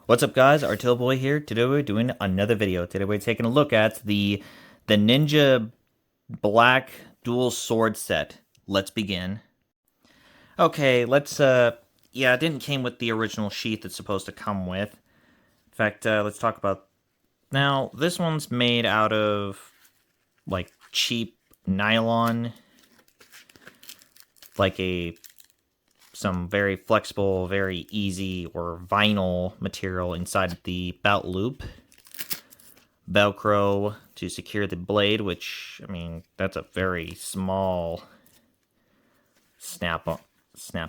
What's up, guys? Artil Boy here. Today we're doing another video. Today we're taking a look at the Ninja Black Dual Sword set. Let's begin. Okay, yeah, it didn't came with the original sheath it's supposed to come with. In fact, let's talk about now. This one's made out of like cheap nylon, like some very flexible, very easy or vinyl material inside the belt loop. Velcro to secure the blade, which, I mean, that's a very small snap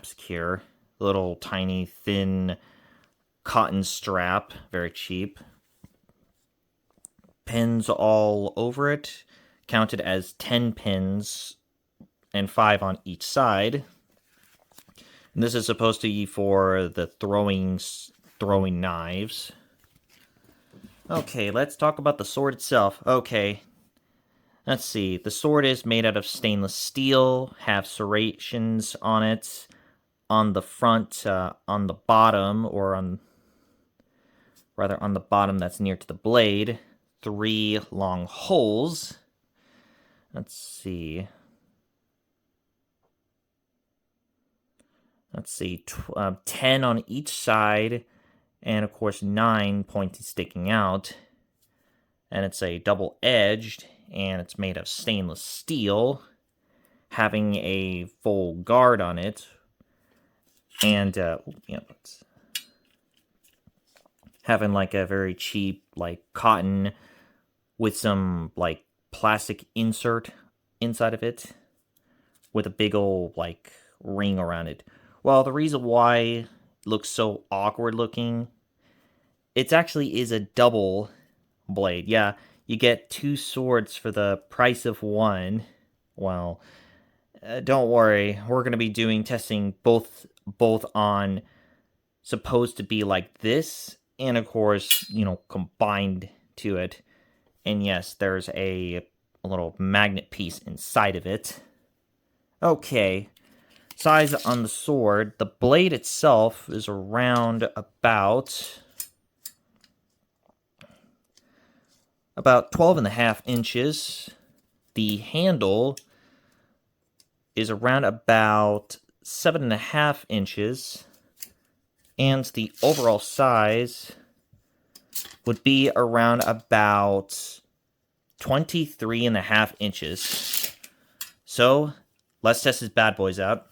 secure. Little tiny thin cotton strap, very cheap. Pins all over it, counted as 10 pins and 5 on each side. And this is supposed to be for the throwing knives. Okay, let's talk about the sword itself. Okay, let's see. The sword is made out of stainless steel, have serrations on it. On the front, on the bottom, or on the bottom that's near to the blade, 3 long holes. Let's see. 10 on each side, and of course 9 pointed sticking out. And it's a double-edged, and it's made of stainless steel, having a full guard on it, and having like a very cheap like cotton with some like plastic insert inside of it, with a big old like ring around it. Well, the reason why it looks so awkward looking, it actually is a double blade. Yeah, you get 2 swords for the price of 1. Well, don't worry, we're going to be doing testing both on supposed to be like this, and of course, combined to it. And yes, there's a little magnet piece inside of it. Okay, size on the sword. The blade itself is around about 12.5 inches. The handle is around about 7.5 inches. And the overall size would be around about 23.5 inches. So, let's test these bad boys out.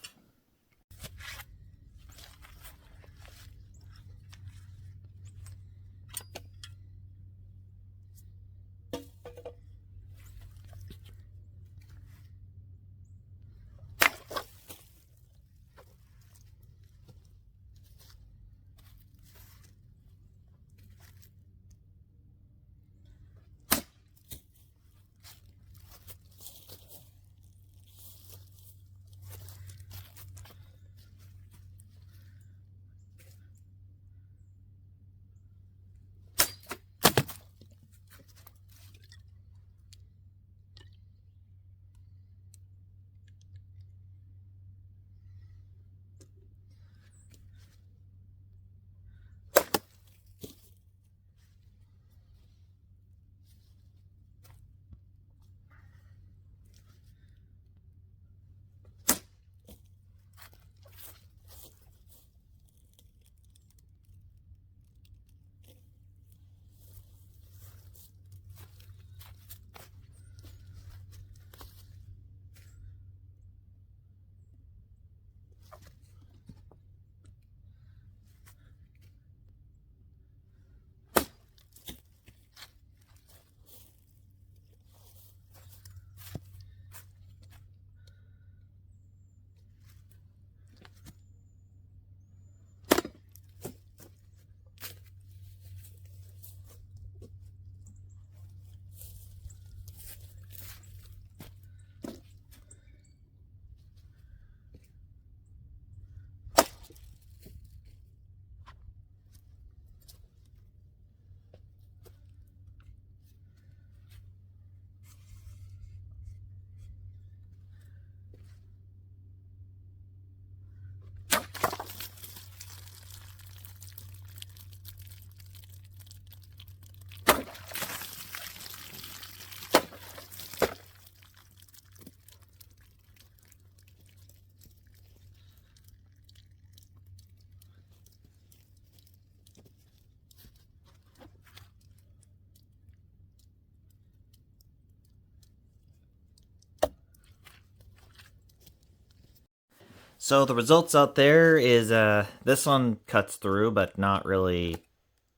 So the results out there is this one cuts through, but not really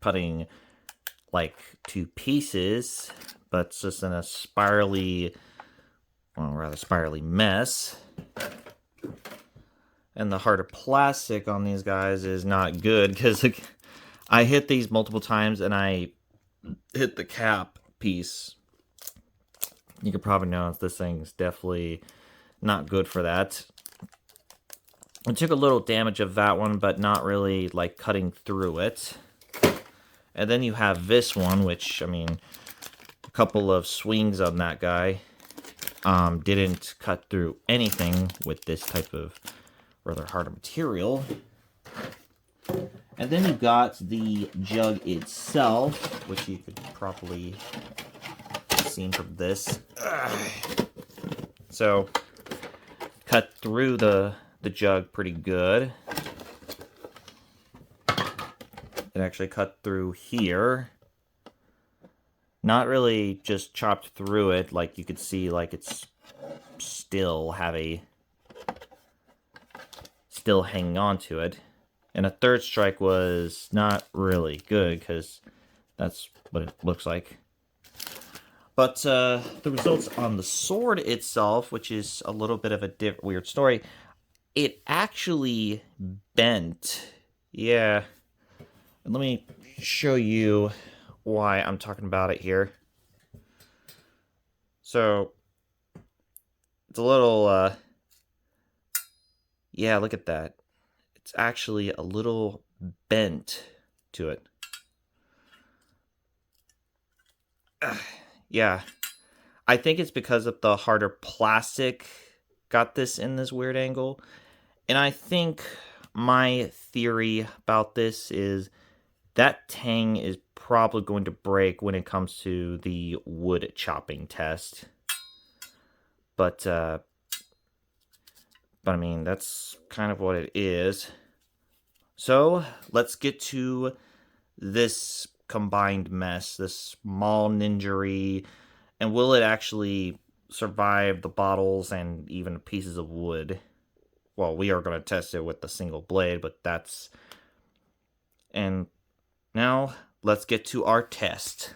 cutting like to pieces, but it's just in a spirally, well, rather spirally mess. And the harder plastic on these guys is not good because I hit these multiple times and I hit the cap piece. You could probably notice this thing's definitely not good for that. I took a little damage of that one, but not really like cutting through it. And then you have this one, which, I mean, a couple of swings on that guy didn't cut through anything with this type of rather harder material. And then you got the jug itself, which you could probably see from this. So, cut through the jug pretty good. It actually cut through here. Not really just chopped through it, like you could see, like it's still hanging on to it. And a third strike was not really good, because that's what it looks like. But the results on the sword itself, which is a little bit of a weird story, it actually bent. Yeah. And let me show you why I'm talking about it here. So, it's a little, yeah, look at that. It's actually a little bent to it. Yeah. I think it's because of the harder plastic got this in this weird angle. And I think my theory about this is that tang is probably going to break when it comes to the wood chopping test. But I mean, that's kind of what it is. So, let's get to this combined mess, this small ninjery, and will it actually survive the bottles and even pieces of wood? Well, we are going to test it with the single blade, but that's... And now, let's get to our test.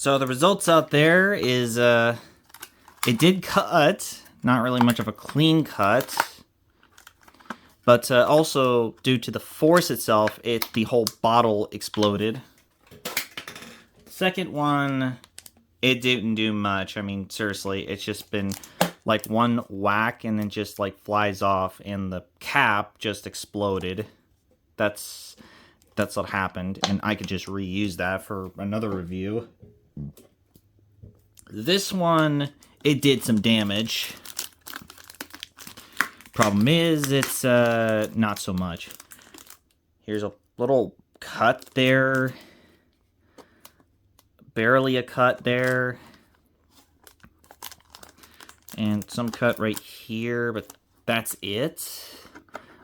So the results out there is, it did cut. Not really much of a clean cut. But also, due to the force itself, the whole bottle exploded. Second one, it didn't do much. I mean, seriously, it's just been like one whack and then just like flies off and the cap just exploded. That's what happened, and I could just reuse that for another review. This one, it did some damage. Problem is, it's not so much. Here's a little cut there. Barely a cut there. And some cut right here, but that's it.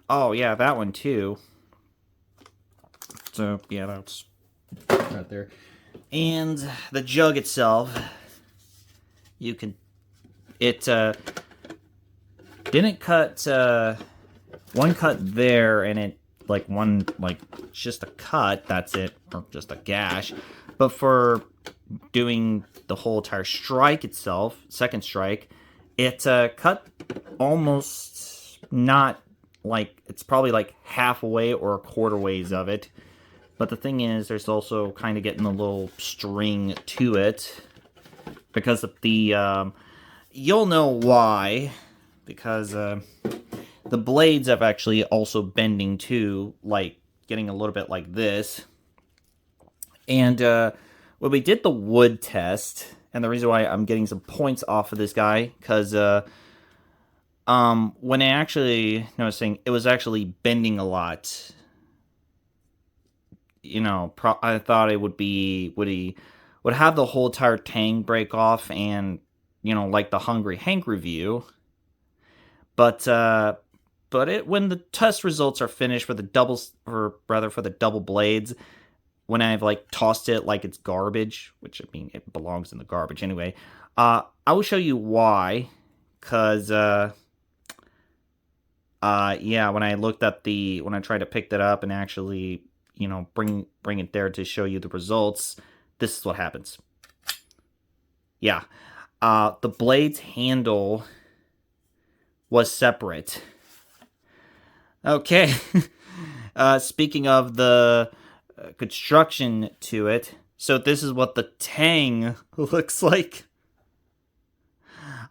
Oh, yeah, that one too. So, yeah, that's right there. And the jug itself, you can... It didn't cut... one cut there, and it, like, one, like, just a cut, that's it. Or just a gash. But for doing the whole entire strike itself, second strike, it cut almost not, like, it's probably like halfway or a quarter ways of it. But the thing is, there's also kind of getting a little string to it. Because of the, you'll know why. Because the blades have actually also bending too, like getting a little bit like this. And when we did the wood test, and the reason why I'm getting some points off of this guy, because when I actually noticing it was actually bending a lot. You know, I thought it would have the whole entire tang break off, and you know, like the Hungry Hank review. But when the test results are finished for the doubles, or rather for the double blades, when I've like tossed it like it's garbage, which I mean it belongs in the garbage anyway, I will show you why. Cause yeah, when I tried to pick that up and actually, you know, bring it there to show you the results, this is what happens. Yeah, the blade's handle was separate. Okay, speaking of the construction to it, so this is what the tang looks like.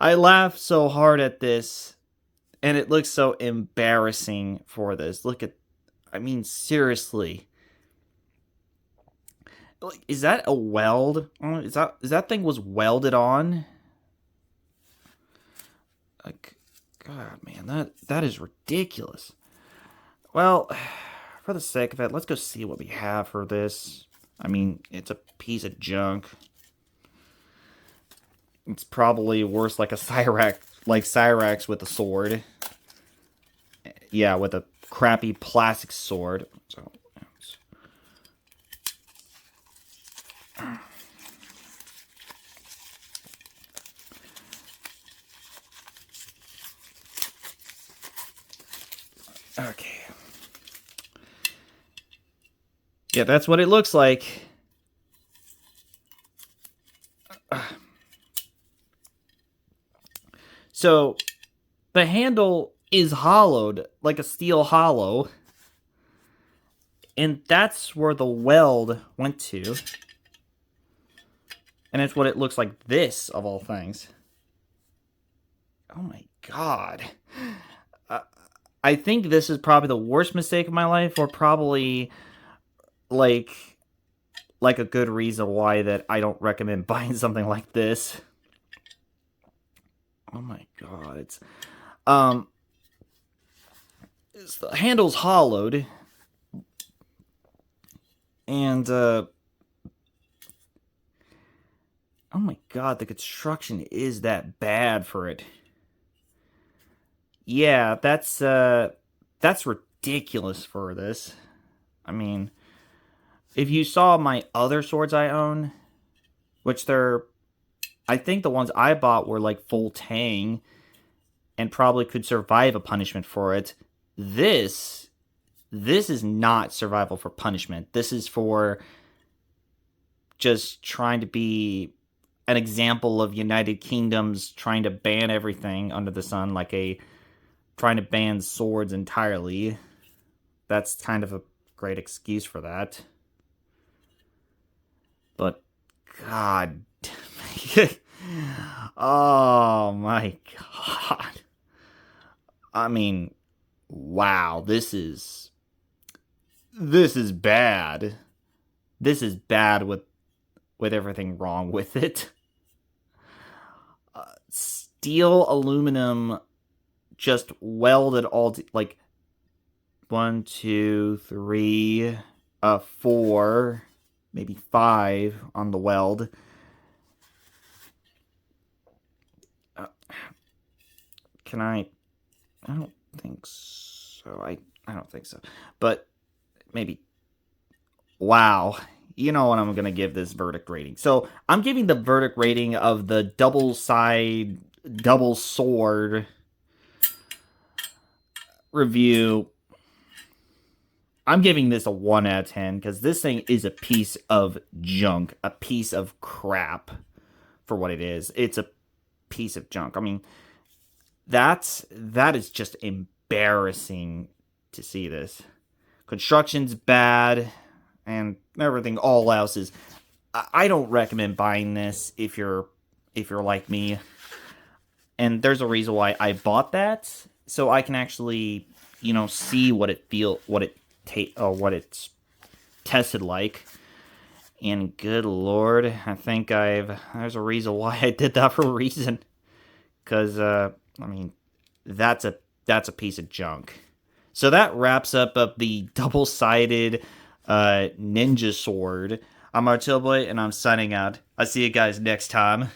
I laughed so hard at this, and it looks so embarrassing for this. Look at, I mean, seriously. Like, is that a weld? Is that thing was welded on? Like, God, man, that is ridiculous. Well, for the sake of it, let's go see what we have for this. I mean, it's a piece of junk. It's probably worse like a Cyrax with a sword. Yeah, with a crappy plastic sword. So, okay. Yeah, that's what it looks like. So, the handle is hollowed, like a steel hollow. And that's where the weld went to. And it's what it looks like this, of all things. Oh my god. I think this is probably the worst mistake of my life, or probably like a good reason why that I don't recommend buying something like this. Oh my god, it's the handle's hollowed, and oh my god, the construction is that bad for it. Yeah, that's ridiculous for this. I mean, if you saw my other swords I own, which I think the ones I bought were like full tang and probably could survive a punishment for it. This is not survival for punishment. This is for just trying to be an example of United Kingdom's trying to ban everything under the sun, like trying to ban swords entirely. That's kind of a great excuse for that. But, God. Oh, my God. I mean, wow, this is bad. This is bad with everything wrong with it. Steel, aluminum, just welded all like 1, 2, 3, 4, maybe 5 on the weld. Can I don't think so. I don't think so. But maybe. Wow. You know what I'm going to give this verdict rating. So I'm giving the verdict rating of the double sword review. I'm giving this a 1 out of 10 because this thing is a piece of junk, a piece of crap for what it is. It's a piece of junk. I mean, that is just embarrassing to see this. Construction's bad and everything all else is. I don't recommend buying this if you're like me. And there's a reason why I bought that, so I can actually, see what it's tested like. And good lord, I think there's a reason why I did that for a reason. Cause I mean, that's a piece of junk. So that wraps up the double-sided ninja sword. I'm Artillboy, and I'm signing out. I'll see you guys next time.